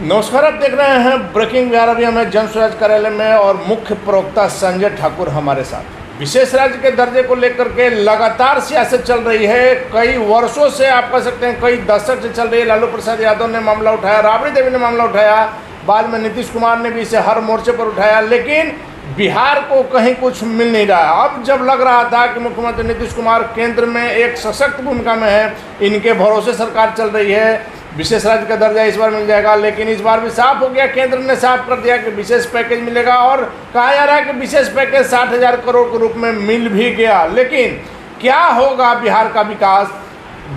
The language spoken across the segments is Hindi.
नमस्कार, आप देख रहे हैं ब्रेकिंग बिहार। अभी हमें जन स्वराज कार्यालय में और मुख्य प्रवक्ता संजय ठाकुर हमारे साथ। विशेष राज्य के दर्जे को लेकर के लगातार सियासत चल रही है। कई वर्षों से आप कह सकते हैं, कई दशक से चल रही है। लालू प्रसाद यादव ने मामला उठाया, राबड़ी देवी ने मामला उठाया, बाद में नीतीश कुमार ने भी इसे हर मोर्चे पर उठाया, लेकिन बिहार को कहीं कुछ मिल नहीं रहा। अब जब लग रहा था कि मुख्यमंत्री नीतीश कुमार केंद्र में एक सशक्त भूमिका में है, इनके भरोसे सरकार चल रही है, विशेष राज्य का दर्जा इस बार मिल जाएगा, लेकिन इस बार भी साफ हो गया, केंद्र ने साफ कर दिया कि विशेष पैकेज मिलेगा। और कहा जा रहा है कि विशेष पैकेज 60,000 करोड़ के रूप में मिल भी गया। लेकिन क्या होगा बिहार का विकास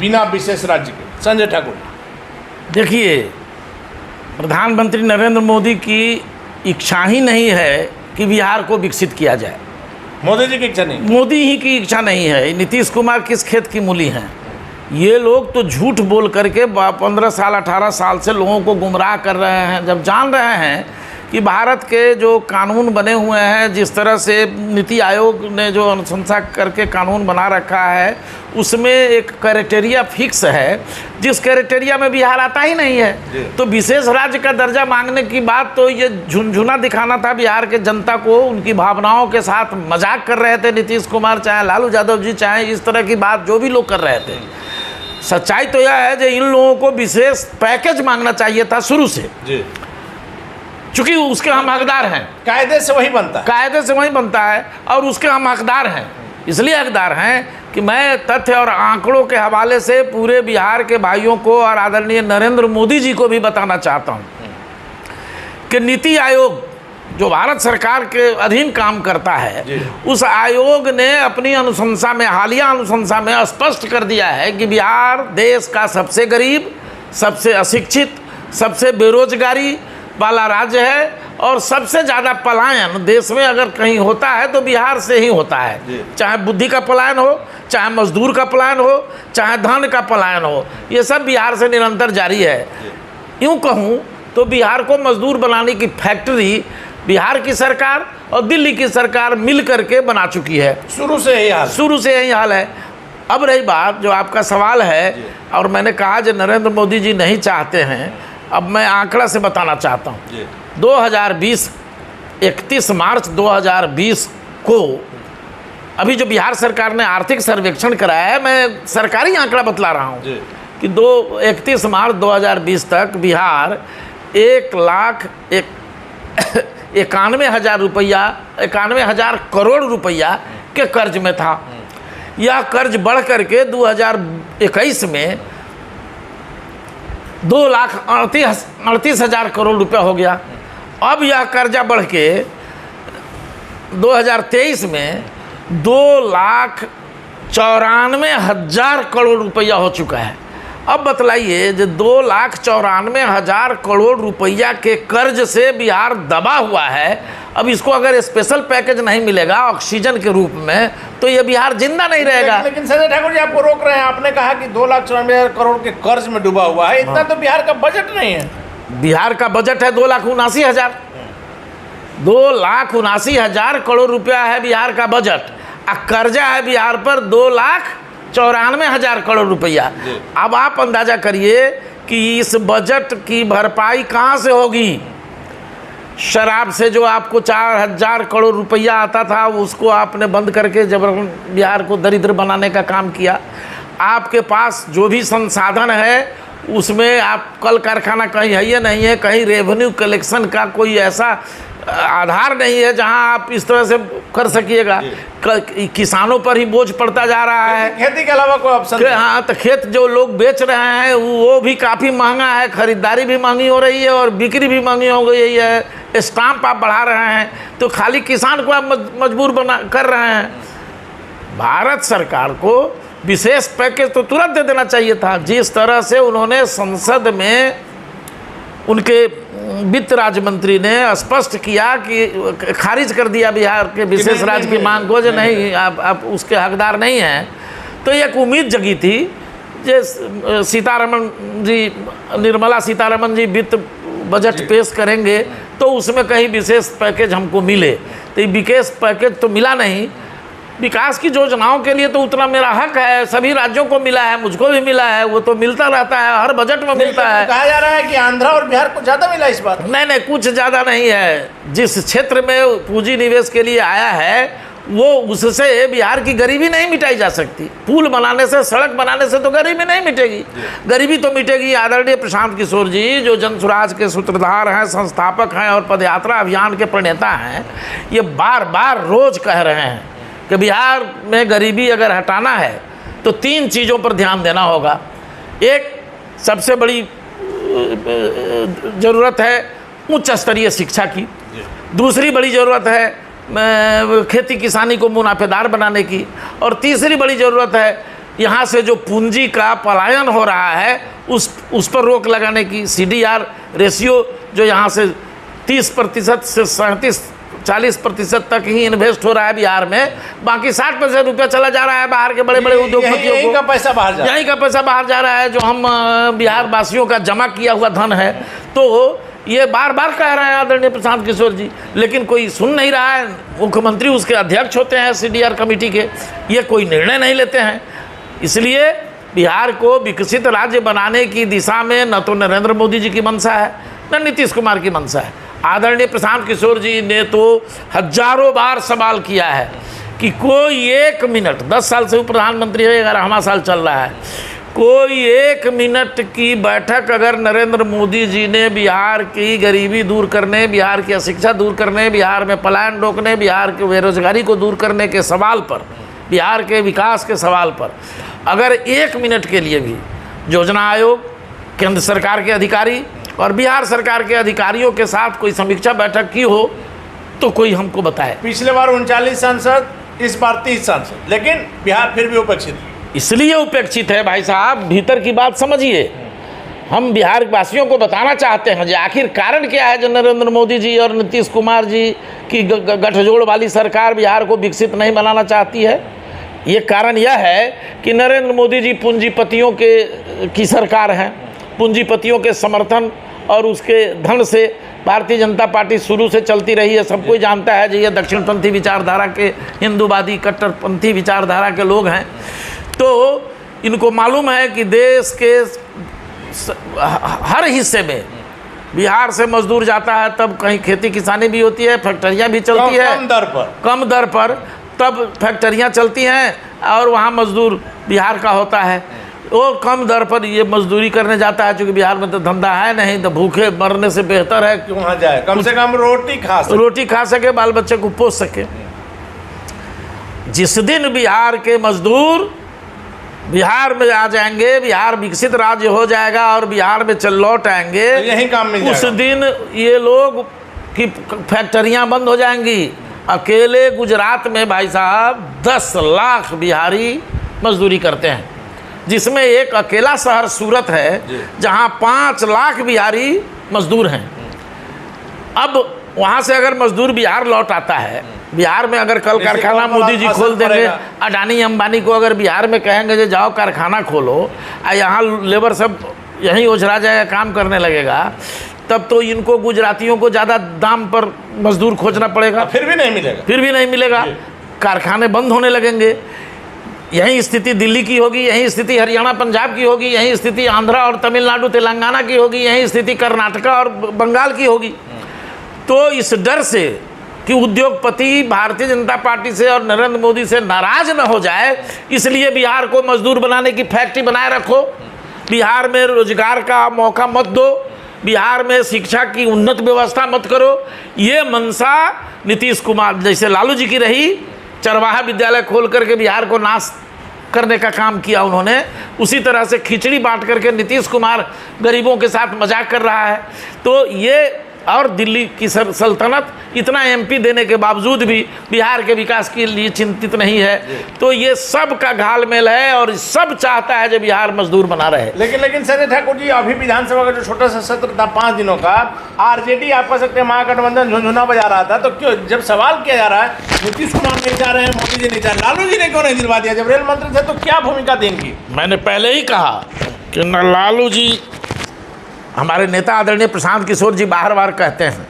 बिना विशेष राज्य के? संजय ठाकुर, देखिए, प्रधानमंत्री नरेंद्र मोदी की इच्छा ही नहीं है कि बिहार को विकसित किया जाए। मोदी जी की इच्छा नहीं, मोदी ही की इच्छा नहीं है। नीतीश कुमार किस खेत की मूली हैं? ये लोग तो झूठ बोल करके 15 साल 18 साल से लोगों को गुमराह कर रहे हैं। जब जान रहे हैं कि भारत के जो कानून बने हुए हैं, जिस तरह से नीति आयोग ने जो अनुशंसा करके कानून बना रखा है, उसमें एक क्राइटेरिया फिक्स है, जिस क्राइटेरिया में बिहार आता ही नहीं है। तो विशेष राज्य का दर्जा मांगने की बात तो ये झुनझुना दिखाना था बिहार के जनता को। उनकी भावनाओं के साथ मजाक कर रहे थे नीतीश कुमार, चाहे लालू यादव जी, चाहे इस तरह की बात जो भी लोग कर रहे थे। सच्चाई तो यह है कि इन लोगों को विशेष पैकेज मांगना चाहिए था शुरू से, चूंकि उसके हम हकदार हैं। कायदे से वही बनता है, कायदे से वही बनता है और उसके हम हकदार हैं। इसलिए हकदार हैं कि मैं तथ्य और आंकड़ों के हवाले से पूरे बिहार के भाइयों को और आदरणीय नरेंद्र मोदी जी को भी बताना चाहता हूं कि नीति आयोग जो भारत सरकार के अधीन काम करता है, उस आयोग ने अपनी अनुशंसा में, हालिया अनुशंसा में स्पष्ट कर दिया है कि बिहार देश का सबसे गरीब, सबसे अशिक्षित, सबसे बेरोजगारी वाला राज्य है और सबसे ज़्यादा पलायन देश में अगर कहीं होता है तो बिहार से ही होता है। चाहे बुद्धि का पलायन हो, चाहे मजदूर का पलायन हो, चाहे धन का पलायन हो, ये सब बिहार से निरंतर जारी है। यूँ कहूँ तो बिहार को मजदूर बनाने की फैक्ट्री बिहार की सरकार और दिल्ली की सरकार मिल करके बना चुकी है। शुरू से यही हाल है। अब रही बात जो आपका सवाल है, और मैंने कहा जो नरेंद्र मोदी जी नहीं चाहते हैं, अब मैं आंकड़ा से बताना चाहता हूँ। 2020 31 मार्च 2020 को अभी जो बिहार सरकार ने आर्थिक सर्वेक्षण कराया है, मैं सरकारी आंकड़ा बतला रहा हूँ कि 31 मार्च 2020 तक बिहार 1,91,000 रुपया, 91,000 करोड़ रुपया के कर्ज में था। यह कर्ज बढ़ करके 2021 में 2,38,000 करोड़ रुपया हो गया। अब यह कर्जा बढ़ के 2023 में 2,94,000 करोड़ रुपया हो चुका है। अब बतलाइए, जो 2,94,000 करोड़ रुपया के कर्ज से बिहार दबा हुआ है, अब इसको अगर स्पेशल पैकेज नहीं मिलेगा ऑक्सीजन के रूप में, तो ये बिहार जिंदा नहीं रहेगा। लेकिन संजय ठाकुर जी, आपको रोक रहे हैं। आपने कहा कि 2,94,000 करोड़ के कर्ज में डूबा हुआ है। इतना तो बिहार का बजट नहीं है। बिहार का बजट है 2,79,000। 2,79,000 करोड़ रुपया है बिहार का बजट, और कर्जा है बिहार पर 2,94,000 करोड़ रुपया। अब आप अंदाजा करिए कि इस बजट की भरपाई कहाँ से होगी। शराब से जो आपको 4,000 करोड़ रुपया आता था, उसको आपने बंद करके जबरन बिहार को दरिद्र बनाने का काम किया। आपके पास जो भी संसाधन है उसमें आप कल कारखाना कहीं है या नहीं है, कहीं रेवेन्यू कलेक्शन का कोई ऐसा आधार नहीं है जहां आप इस तरह से कर सकिएगा। किसानों पर ही बोझ पड़ता जा रहा है। खेती के अलावा कोई ऑप्शन? हाँ, तो खेत जो लोग बेच रहे हैं वो भी काफ़ी महंगा है, खरीदारी भी महंगी हो रही है और बिक्री भी महंगी हो गई है। स्टाम्प आप बढ़ा रहे हैं तो खाली किसान को आप मजबूर कर रहे हैं। भारत सरकार को विशेष पैकेज तो तुरंत दे देना चाहिए था। जिस तरह से उन्होंने संसद में उनके वित्त राज्य मंत्री ने स्पष्ट किया कि खारिज कर दिया बिहार के विशेष राज्य की मांग को, जो नहीं आप उसके हकदार नहीं हैं, तो एक उम्मीद जगी थी जे निर्मला सीतारमण जी वित्त बजट पेश करेंगे तो उसमें कहीं विशेष पैकेज हमको मिले। तो ये विशेष पैकेज तो मिला नहीं। विकास की योजनाओं के लिए तो उतना मेरा हक है, सभी राज्यों को मिला है, मुझको भी मिला है, वो तो मिलता रहता है, हर बजट में मिलता है। कहा जा रहा है कि आंध्रा और बिहार को ज़्यादा मिला इस बार। नहीं, कुछ ज़्यादा नहीं है। जिस क्षेत्र में पूंजी निवेश के लिए आया है वो उससे बिहार की गरीबी नहीं मिटाई जा सकती। पुल बनाने से, सड़क बनाने से तो गरीबी नहीं मिटेगी। गरीबी तो मिटेगी। आदरणीय प्रशांत किशोर जी जो जन स्वराज के सूत्रधार हैं, संस्थापक हैं और पदयात्रा अभियान के प्रणेता हैं, ये बार बार रोज कह रहे हैं कि बिहार में गरीबी अगर हटाना है तो 3 चीज़ों पर ध्यान देना होगा। एक सबसे बड़ी ज़रूरत है उच्च स्तरीय शिक्षा की। दूसरी बड़ी ज़रूरत है खेती किसानी को मुनाफेदार बनाने की। और तीसरी बड़ी ज़रूरत है यहाँ से जो पूंजी का पलायन हो रहा है उस पर रोक लगाने की। CDR रेशियो जो यहाँ से 30% से 40% तक ही इन्वेस्ट हो रहा है बिहार में, बाकी 60% रुपया चला जा रहा है बाहर के बड़े बड़े उद्योगपतियों को। यहीं का पैसा बाहर जा रहा है। यहीं का पैसा बाहर जा रहा है जो हम बिहार वासियों का जमा किया हुआ धन है। तो ये बार बार कह रहे हैं आदरणीय प्रशांत किशोर जी, लेकिन कोई सुन नहीं रहा है। मुख्यमंत्री उसके अध्यक्ष होते हैं CDR कमेटी के, ये कोई निर्णय नहीं लेते हैं। इसलिए बिहार को विकसित राज्य बनाने की दिशा में न तो नरेंद्र मोदी जी की मंशा है न नीतीश कुमार की मंशा है। आदरणीय प्रशांत किशोर जी ने तो हजारों बार सवाल किया है कि कोई 1 मिनट, 10 साल से वो प्रधानमंत्री है, 11वां साल चल रहा है, कोई 1 मिनट की बैठक अगर नरेंद्र मोदी जी ने बिहार की गरीबी दूर करने, बिहार की अशिक्षा दूर करने, बिहार में पलायन रोकने, बिहार की बेरोजगारी को दूर करने के सवाल पर, बिहार के विकास के सवाल पर अगर 1 मिनट के लिए भी योजना आयोग, केंद्र सरकार के अधिकारी और बिहार सरकार के अधिकारियों के साथ कोई समीक्षा बैठक की हो तो कोई हमको बताए। पिछले बार 39 सांसद, इस बार 30 सांसद, लेकिन बिहार फिर भी उपेक्षित है। इसलिए उपेक्षित है भाई साहब, भीतर की बात समझिए। हम बिहार वासियों को बताना चाहते हैं कि आखिर कारण क्या है जो नरेंद्र मोदी जी और नीतीश कुमार जी की गठजोड़ वाली सरकार बिहार को विकसित नहीं बनाना चाहती है। ये कारण यह है कि नरेंद्र मोदी जी पूंजीपतियों की सरकार है। पूंजीपतियों के समर्थन और उसके धन से भारतीय जनता पार्टी शुरू से चलती रही है। सब कोई जानता है कि ये दक्षिणपंथी विचारधारा के, हिंदूवादी कट्टरपंथी विचारधारा के लोग हैं। तो इनको मालूम है कि देश के हर हिस्से में बिहार से मजदूर जाता है, तब कहीं खेती किसानी भी होती है, फैक्ट्रियाँ भी चलती है कम दर पर, तब फैक्ट्रियाँ चलती हैं और वहाँ मजदूर बिहार का होता है। वो कम दर पर ये मजदूरी करने जाता है, क्योंकि बिहार में तो धंधा है नहीं, तो भूखे मरने से बेहतर है कि वहाँ जाए, कम से कम रोटी खा सके, बाल बच्चे को पोस सके। जिस दिन बिहार के मजदूर बिहार में आ जाएंगे, बिहार विकसित राज्य हो जाएगा और बिहार में लौट आएंगे, यही काम मिल जाएगा। उस दिन ये लोग की फैक्ट्रियाँ बंद हो जाएंगी। अकेले गुजरात में भाई साहब 10 लाख बिहारी मजदूरी करते हैं, जिसमें एक अकेला शहर सूरत है जहां 5 लाख बिहारी मजदूर हैं। अब वहां से अगर मजदूर बिहार लौट आता है, बिहार में अगर कल कारखाना मोदी जी खोल देंगे, अडानी अंबानी को अगर बिहार में कहेंगे जो जाओ कारखाना खोलो, यहाँ लेबर सब यहीं ओझरा जाएगा, काम करने लगेगा, तब तो इनको गुजरातियों को ज़्यादा दाम पर मजदूर खोजना पड़ेगा। फिर भी नहीं मिलेगा। कारखाने बंद होने लगेंगे। यही स्थिति दिल्ली की होगी, यही स्थिति हरियाणा पंजाब की होगी, यही स्थिति आंध्रा और तमिलनाडु तेलंगाना की होगी, यही स्थिति कर्नाटका और बंगाल की होगी। तो इस डर से कि उद्योगपति भारतीय जनता पार्टी से और नरेंद्र मोदी से नाराज न हो जाए, इसलिए बिहार को मजदूर बनाने की फैक्ट्री बनाए रखो, बिहार में रोजगार का मौका मत दो, बिहार में शिक्षा की उन्नत व्यवस्था मत करो। ये मंशा नीतीश कुमार जैसे लालू जी की रही, चरवाहा विद्यालय खोल करके बिहार को नाश करने का काम किया उन्होंने, उसी तरह से खिचड़ी बांट करके नीतीश कुमार गरीबों के साथ मजाक कर रहा है। तो ये और दिल्ली की सल्तनत इतना MP देने के बावजूद भी बिहार के विकास के लिए चिंतित नहीं है। तो ये सब का घालमेल है और सब चाहता है जो बिहार मजदूर बना रहे। लेकिन संजय ठाकुर जी, अभी विधानसभा का जो छोटा सा सत्र था 5 दिनों का, RJD आप कह सकते हैं महागठबंधन झुनझुना बजा रहा था, तो क्यों जब सवाल किया जा रहा है नीतीश कुमार नहीं चाह रहे हैं, मोदी जी नहीं चाह रहे, लालू जी ने क्यों नहीं दिलवा दिया? जब रेल मंत्री थे तो क्या भूमिका थी इनकी? मैंने पहले ही कहा कि न लालू जी, हमारे नेता आदरणीय प्रशांत किशोर जी बार बार कहते हैं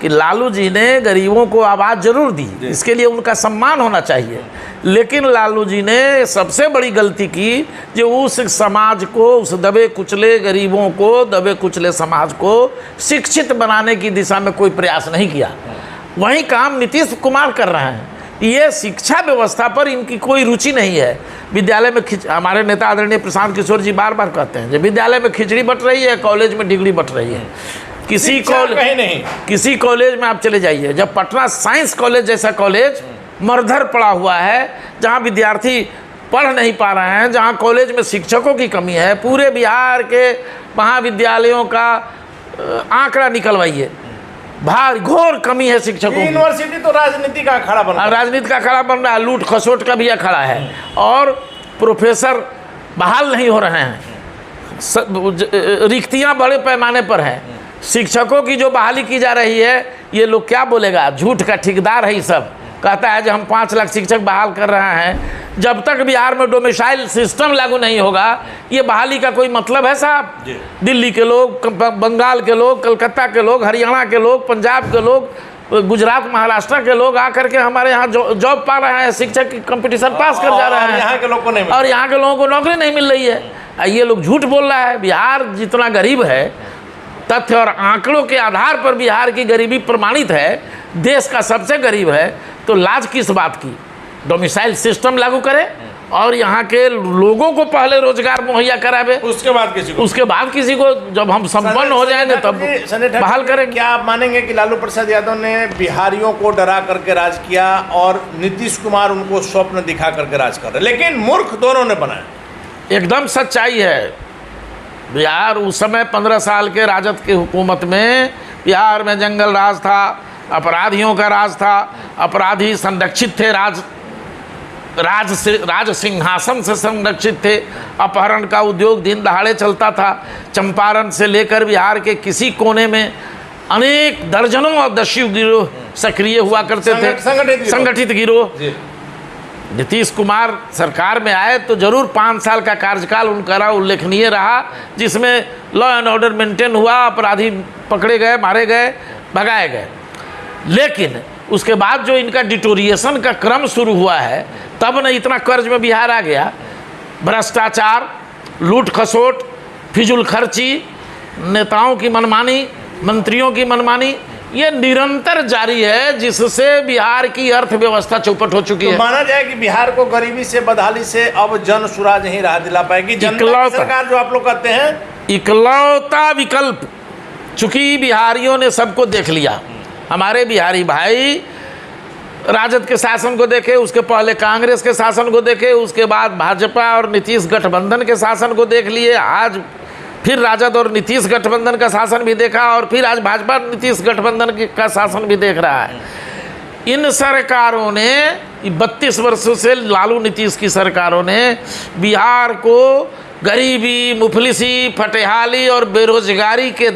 कि लालू जी ने गरीबों को आवाज़ जरूर दी, इसके लिए उनका सम्मान होना चाहिए, लेकिन लालू जी ने सबसे बड़ी गलती की जो उस समाज को, उस दबे कुचले गरीबों को, दबे कुचले समाज को शिक्षित बनाने की दिशा में कोई प्रयास नहीं किया। वही काम नीतीश कुमार कर रहे हैं। ये शिक्षा व्यवस्था पर इनकी कोई रुचि नहीं है। विद्यालय में हमारे नेता आदरणीय प्रशांत किशोर जी बार बार कहते हैं, जब विद्यालय में खिचड़ी बट रही है, कॉलेज में डिग्री बट रही है। किसी कॉलेज में आप चले जाइए, जब पटना साइंस कॉलेज जैसा कॉलेज मरधर पड़ा हुआ है, जहाँ विद्यार्थी पढ़ नहीं पा रहे हैं, जहाँ कॉलेज में शिक्षकों की कमी है, पूरे बिहार के महाविद्यालयों का आंकड़ा निकलवाइए, भारी घोर कमी है शिक्षकों की। यूनिवर्सिटी तो राजनीति का अखाड़ा बन रहा है, राजनीति का अखाड़ा बन रहा है, लूट खसोट का भी अखाड़ा है, और प्रोफेसर बहाल नहीं हो रहे हैं, रिक्तियां बड़े पैमाने पर हैं। शिक्षकों की जो बहाली की जा रही है, ये लोग क्या बोलेगा, झूठ का ठेकेदार है। ये सब कहता है जो हम 5 लाख शिक्षक बहाल कर रहे हैं। जब तक बिहार में डोमिसाइल सिस्टम लागू नहीं होगा, ये बहाली का कोई मतलब है साहब? दिल्ली के लोग, बंगाल के लोग, कलकत्ता के लोग, हरियाणा के लोग, पंजाब के लोग, गुजरात महाराष्ट्र के लोग आकर के हमारे यहाँ जॉब पा रहे हैं, शिक्षक की कंपटीशन पास कर जा रहे हैं, यहाँ के लोग को नहीं, और यहाँ के लोगों को नौकरी नहीं मिल रही है। ये लोग झूठ बोल रहा है। बिहार जितना गरीब है, तथ्य और आंकड़ों के आधार पर बिहार की गरीबी प्रमाणित है, देश का सबसे गरीब है, तो लाज किस बात की? डोमिसाइल सिस्टम लागू करे और यहाँ के लोगों को पहले रोजगार मुहैया करावे, उसके बाद किसी को जब हम संपन्न हो जाएंगे तब बहाल करेंगे। क्या आप मानेंगे कि लालू प्रसाद यादव ने बिहारियों को डरा करके राज किया और नीतीश कुमार उनको स्वप्न दिखा करके राज कर रहे, लेकिन मूर्ख दोनों ने बनाया? एकदम सच्चाई है। बिहार उस समय 15 साल के राजद की हुकूमत में बिहार में जंगल राज था, अपराधियों का राज था, अपराधी संरक्षित थे, राज सिंहासन से संरक्षित थे, अपहरण का उद्योग दिन दहाड़े चलता था। चंपारण से लेकर बिहार के किसी कोने में अनेक दर्जनों और दस्यु गिरोह सक्रिय हुआ करते थे, संगठित गिरोह। नीतीश कुमार सरकार में आए तो जरूर 5 साल का कार्यकाल उनका उल्लेखनीय रहा, जिसमें लॉ एंड ऑर्डर मेंटेन हुआ, अपराधी पकड़े गए, मारे गए, भगाए गए। लेकिन उसके बाद जो इनका डिटोरिएशन का क्रम शुरू हुआ है, तब न इतना कर्ज में बिहार आ गया। भ्रष्टाचार, लूट खसोट, फिजूल खर्ची, नेताओं की मनमानी, मंत्रियों की मनमानी, ये निरंतर जारी है, जिससे बिहार की अर्थव्यवस्था चौपट हो चुकी है। तो माना जाए कि बिहार को गरीबी से, बदहाली से अब जन सुराज नहीं राह दिला पाएगी जनता की सरकार, जो आप लोग कहते हैं इकलौता विकल्प। चूंकि बिहारियों ने सबको देख लिया, हमारे बिहारी भाई राजद के शासन को देखे, उसके पहले कांग्रेस के शासन को देखे, उसके बाद भाजपा और नीतीश गठबंधन के शासन को देख लिए, आज फिर राजद और नीतीश गठबंधन का शासन भी देखा, और फिर आज भाजपा नीतीश गठबंधन का शासन भी देख रहा है। इन सरकारों ने 32 वर्षों से, लालू नीतीश की सरकारों ने बिहार को गरीबी, मुफलिसी, फटेहाली और बेरोजगारी के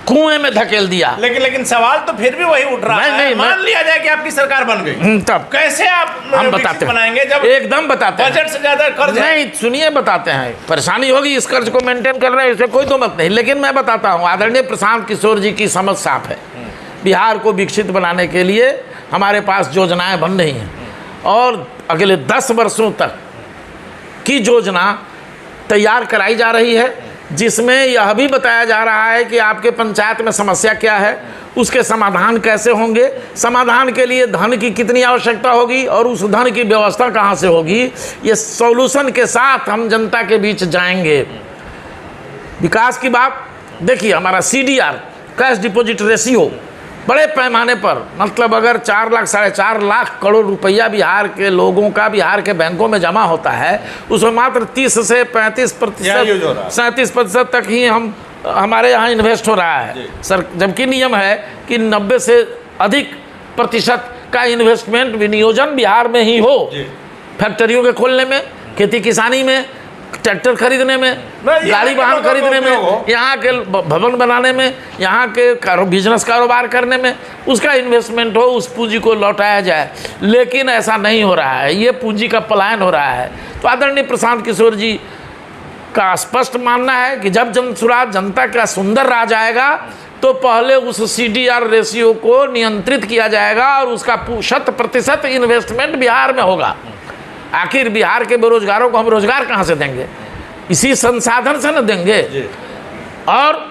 कुएं में धकेल दिया। लेकिन सवाल तो फिर भी वही उठ रहा है। मान लिया जाए कि आपकी सरकार बन गई, तब कैसे आप हम बताते बनाएंगे? जब एकदम बताते हैं, बजट से ज्यादा कर्ज नहीं, सुनिए बताते हैं। परेशानी होगी, इस कर्ज को मेंटेन कर रहे हैं, इससे कोई तो मत नहीं, लेकिन मैं बताता हूँ। आदरणीय प्रशांत किशोर जी की समझ साफ है। बिहार को विकसित बनाने के लिए हमारे पास योजनाएं बन रही हैं, और अगले 10 वर्षों तक की योजना तैयार कराई जा रही है, जिसमें यह भी बताया जा रहा है कि आपके पंचायत में समस्या क्या है, उसके समाधान कैसे होंगे, समाधान के लिए धन की कितनी आवश्यकता होगी, और उस धन की व्यवस्था कहाँ से होगी। ये सॉल्यूशन के साथ हम जनता के बीच जाएंगे। विकास की बात देखिए, हमारा CDR, कैश डिपॉजिट रेशियो, बड़े पैमाने पर, मतलब अगर 4 लाख, 4.5 लाख करोड़ रुपया बिहार के लोगों का बिहार के बैंकों में जमा होता है, उसमें मात्र 30 से 35%, 37% तक ही हमारे यहाँ इन्वेस्ट हो रहा है सर, जबकि नियम है कि 90 से अधिक प्रतिशत का इन्वेस्टमेंट, विनियोजन बिहार में ही हो। फैक्ट्रियों के खोलने में, खेती किसानी में, ट्रैक्टर खरीदने में, गाड़ी वाहन खरीदने में, यहाँ के भवन बनाने में, यहाँ के बिजनेस कारोबार करने में, उसका इन्वेस्टमेंट हो, उस पूंजी को लौटाया जाए। लेकिन ऐसा नहीं हो रहा है, ये पूंजी का पलायन हो रहा है। तो आदरणीय प्रशांत किशोर जी का स्पष्ट मानना है कि जब जनसुराज, जनता का सुंदर राज आएगा, तो पहले उस CDR रेशियो को नियंत्रित किया जाएगा और उसका 100% इन्वेस्टमेंट बिहार में होगा। आखिर बिहार के बेरोजगारों को हम रोजगार कहाँ से देंगे? इसी संसाधन से न देंगे। और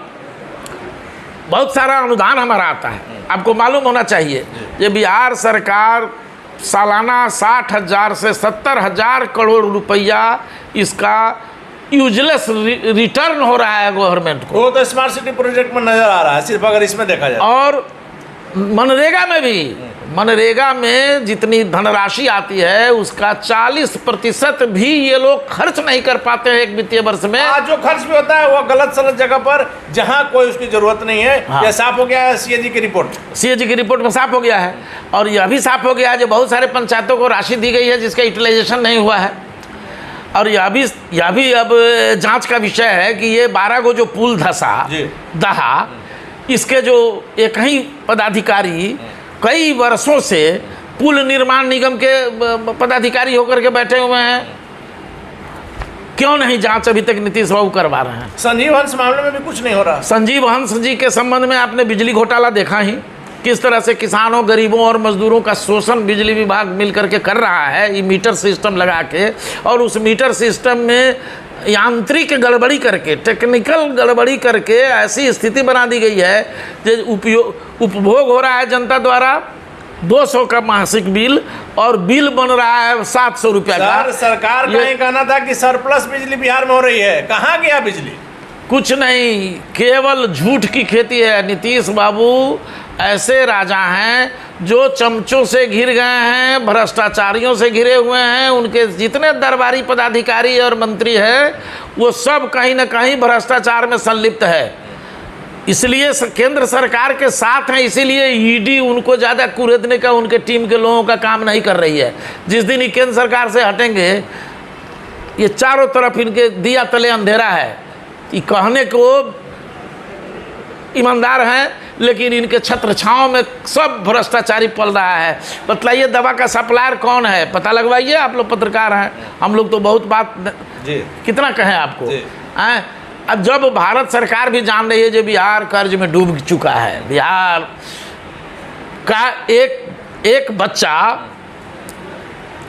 बहुत सारा अनुदान हमारा आता है, आपको मालूम होना चाहिए। ये बिहार सरकार सालाना 60,000 से 70,000 करोड़ रुपया इसका यूजलेस रिटर्न हो रहा है गवर्नमेंट को। वो तो स्मार्ट सिटी प्रोजेक्ट में नजर आ रहा है, सिर्फ अगर इसमें देखा जाए। और मनरेगा में भी, मनरेगा में जितनी धनराशि आती है उसका 40% भी ये लोग खर्च नहीं कर पाते हैं एक वित्तीय वर्ष में। जो खर्च भी होता है वो गलत सलत जगह पर, जहां कोई उसकी जरूरत नहीं है। हाँ। यह साफ हो गया है CAG की रिपोर्ट, CAG की रिपोर्ट में साफ हो गया है। और यह भी साफ हो गया है जो बहुत सारे पंचायतों को राशि दी गई है जिसका यूटिलाइजेशन नहीं हुआ है। और यह भी अब जांच का विषय है कि ये 12 को जो पुल दहा, इसके जो एक ही पदाधिकारी कई वर्षों से पुल निर्माण निगम के पदाधिकारी होकर के बैठे हुए हैं। क्यों नहीं जांच अभी तक नीतीश बाबू करवा रहे हैं? संजीव हंस मामले में भी कुछ नहीं हो रहा। संजीव हंस जी के संबंध में आपने बिजली घोटाला देखा ही, किस तरह से किसानों, गरीबों और मजदूरों का शोषण बिजली विभाग मिल करके कर रहा है, ये मीटर सिस्टम लगा के। और उस मीटर सिस्टम में यांत्रिक गड़बड़ी करके, टेक्निकल गड़बड़ी करके ऐसी स्थिति बना दी गई है जो उपभोग हो रहा है जनता द्वारा 200 का मासिक बिल, और बिल बन रहा है 700 रुपया का। सरकार का ये कहना था कि सरप्लस बिजली बिहार में हो रही है, कहाँ गया बिजली? कुछ नहीं, केवल झूठ की खेती है। नीतीश बाबू ऐसे राजा हैं जो चमचों से घिर गए हैं, भ्रष्टाचारियों से घिरे हुए हैं। उनके जितने दरबारी पदाधिकारी और मंत्री हैं वो सब कहीं ना कहीं भ्रष्टाचार में संलिप्त है, इसलिए केंद्र सरकार के साथ हैं। इसीलिए ईडी उनको ज़्यादा कुरेदने का उनके टीम के लोगों का काम नहीं कर रही है। जिस दिन ये केंद्र सरकार से हटेंगे, ये चारों तरफ इनके दिया तले अंधेरा है। ये कहने को ईमानदार हैं लेकिन इनके छत्र छाँव में सब भ्रष्टाचारी पल रहा है। बतलाइए दवा का सप्लायर कौन है, पता लगवाइए। आप लोग पत्रकार हैं, हम लोग तो बहुत बात जी कितना कहें आपको हैं। अब जब भारत सरकार भी जान रही है जो बिहार कर्ज में डूब चुका है, बिहार का एक बच्चा,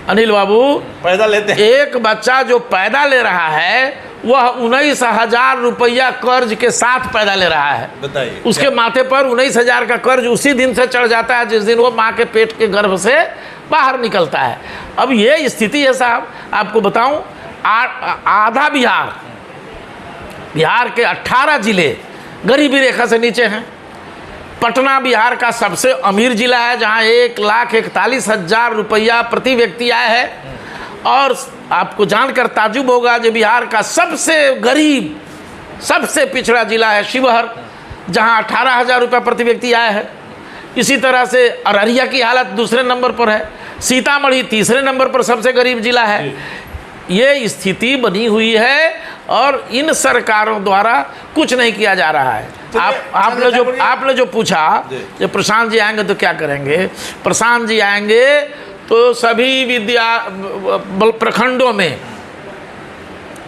अनिल बाबू, पैदा लेते हैं, एक बच्चा जो पैदा ले रहा है वह 19,000 रुपया कर्ज के साथ पैदा ले रहा है। बताइए, उसके माथे पर 19,000 का कर्ज उसी दिन से चढ़ जाता है जिस दिन वो माँ के पेट के गर्भ से बाहर निकलता है। अब ये स्थिति है साहब, आपको बताऊं, आधा बिहार के 18 जिले गरीबी रेखा से नीचे हैं। पटना बिहार का सबसे अमीर जिला है जहां 1,41,000 रुपया प्रति व्यक्ति आय है। और आपको जानकर ताजुब होगा जो बिहार का सबसे गरीब, सबसे पिछड़ा जिला है शिवहर, जहां 18,000 रुपया प्रति व्यक्ति आया है। इसी तरह से अररिया की हालत दूसरे नंबर पर है, सीतामढ़ी तीसरे नंबर पर सबसे गरीब जिला है। ये स्थिति बनी हुई है और इन सरकारों द्वारा कुछ नहीं किया जा रहा है। आपने जो पूछा कि प्रशांत जी आएंगे तो क्या करेंगे, प्रशांत जी आएंगे तो सभी प्रखंडों में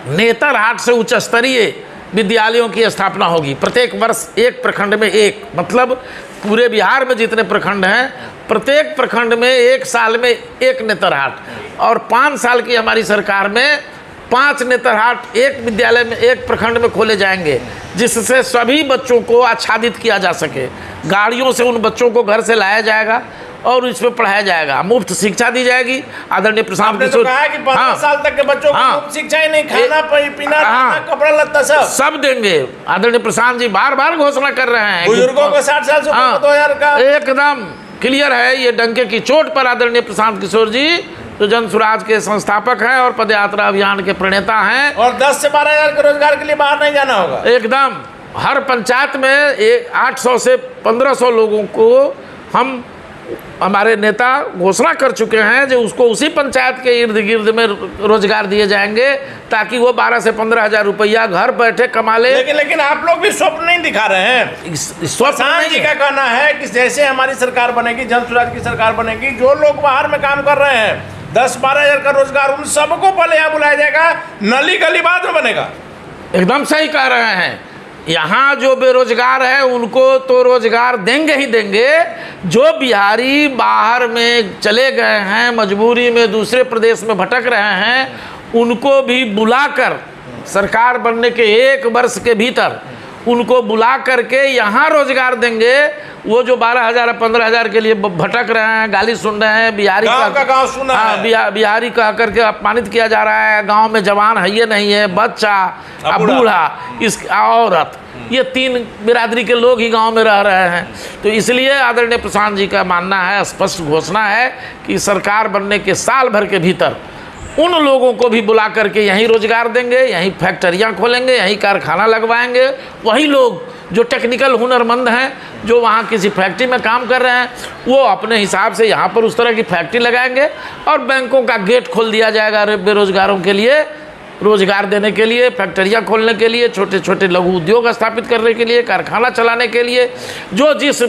नेतरहाट से उच्च स्तरीय विद्यालयों की स्थापना होगी। प्रत्येक वर्ष एक प्रखंड में एक, मतलब पूरे बिहार में जितने प्रखंड हैं प्रत्येक प्रखंड में एक साल में एक नेतरहाट, और 5 साल की हमारी सरकार में 5 नेतरहाट एक विद्यालय में एक प्रखंड में खोले जाएंगे, जिससे सभी बच्चों को आच्छादित किया जा सके। गाड़ियों से उन बच्चों को घर से लाया जाएगा और इसमें पढ़ाया जाएगा, मुफ्त शिक्षा दी जाएगी। आदरणीय प्रशांत किशोर, कहा कि 15 साल तक के बच्चों को मुफ्त शिक्षा ही नहीं, खाना पीना, कपड़ा लत्ता सब देंगे। आदरणीय प्रशांत जी बार बार घोषणा कर रहे हैं, बुजुर्गों को 60 साल से 2,000 का एकदम क्लियर है। ये डंके की चोट पर आदरणीय प्रशांत किशोर जी जो जन स्वराज के संस्थापक हैं और पदयात्रा अभियान के प्रणेता हैं, और 10 से 12,000 के रोजगार के लिए बाहर नहीं जाना होगा। एकदम हर पंचायत में 800 से 1,500 लोगों को हम हमारे नेता घोषणा कर चुके हैं जो उसको उसी पंचायत के इर्द गिर्द में रोजगार दिए जाएंगे, ताकि वो 12 से 15,000 रुपया घर बैठे कमा ले। लेकिन आप लोग भी स्वप्न नहीं दिखा रहे हैं। स्वप्न जी का कहना है कि जैसे हमारी सरकार बनेगी, जन स्वराज की सरकार बनेगी, जो लोग बाहर में काम कर रहे हैं 10-12,000 का रोजगार उन सबको पहले यहाँ बुलाया जाएगा, नली गली बाद में बनेगा। एकदम सही कह रहे हैं। यहाँ जो बेरोजगार है उनको तो रोजगार देंगे ही देंगे, जो बिहारी बाहर में चले गए हैं, मजबूरी में दूसरे प्रदेश में भटक रहे हैं, उनको भी बुलाकर सरकार बनने के 1 वर्ष के भीतर उनको बुला करके यहाँ रोजगार देंगे। वो जो 12,000 15,000 के लिए भटक रहे हैं, गाली सुन रहे हैं, बिहारी का गाँव सुना है, बिहारी कह करके अपमानित किया जा रहा है, गांव में जवान है ये नहीं है, बच्चा बूढ़ा इस औरत, ये 3 बिरादरी के लोग ही गांव में रह रहे हैं। तो इसलिए आदरणीय प्रशांत जी का मानना है, स्पष्ट घोषणा है कि सरकार बनने के साल भर के भीतर उन लोगों को भी बुला करके यहीं रोजगार देंगे, यहीं फैक्ट्रियां खोलेंगे, यहीं कारखाना लगवाएंगे। वही लोग जो टेक्निकल हुनरमंद हैं, जो वहाँ किसी फैक्ट्री में काम कर रहे हैं, वो अपने हिसाब से यहाँ पर उस तरह की फैक्ट्री लगाएंगे और बैंकों का गेट खोल दिया जाएगा बेरोजगारों के लिए, रोजगार देने के लिए, फैक्ट्रियाँ खोलने के लिए, छोटे छोटे लघु उद्योग स्थापित करने के लिए, कारखाना चलाने के लिए। जो जिस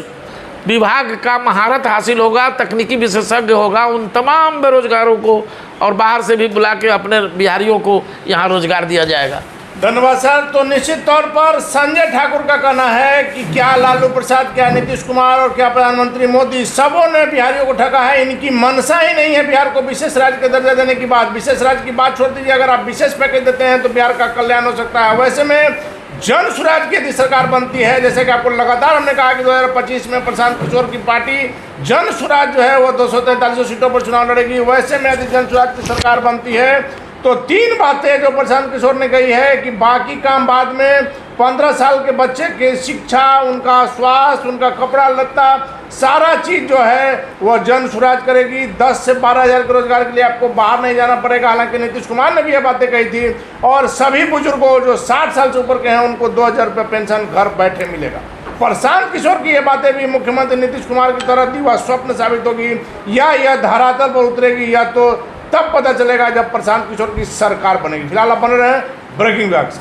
विभाग का महारत हासिल होगा, तकनीकी विशेषज्ञ होगा, उन तमाम बेरोजगारों को और बाहर से भी बुला के अपने बिहारियों को यहाँ रोजगार दिया जाएगा। धन्यवाद सर। तो निश्चित तौर पर संजय ठाकुर का कहना है कि क्या लालू प्रसाद, क्या नीतीश कुमार और क्या प्रधानमंत्री मोदी, सबों ने बिहारियों को ठगा है। इनकी मंशा ही नहीं है बिहार को विशेष राज्य का दर्जा देने की बात। विशेष राज्य की बात छोड़ दीजिए, अगर आप विशेष पैकेज देते हैं तो बिहार का कल्याण हो सकता है। वैसे में जन स्वराज की यदि सरकार बनती है, जैसे कि आपको लगातार हमने कहा कि 2025 में प्रशांत किशोर की पार्टी जन स्वराज जो है वो 243 सीटों पर चुनाव लड़ेगी, वैसे में यदि जन स्वराज की सरकार बनती है तो 3 बातें जो प्रशांत किशोर ने कही है कि बाकी काम बाद में, 15 साल के बच्चे की शिक्षा, उनका स्वास्थ्य, उनका कपड़ा लत्ता, सारा चीज़ जो है वो जन स्वराज करेगी। 10 से 12,000 के रोजगार के लिए आपको बाहर नहीं जाना पड़ेगा। हालांकि नीतीश कुमार ने भी ये बातें कही थी। और सभी बुजुर्गों जो 60 साल से ऊपर के हैं उनको 2,000 रुपये पेंशन घर बैठे मिलेगा। प्रशांत किशोर की ये बातें भी मुख्यमंत्री नीतीश कुमार की तरह दीवा स्वप्न साबित होगी, या यह धरातल पर उतरेगी, या तो तब पता चलेगा जब प्रशांत किशोर की सरकार बनेगी। फिलहाल आप बने रहे ब्रेकिंग न्यूज़।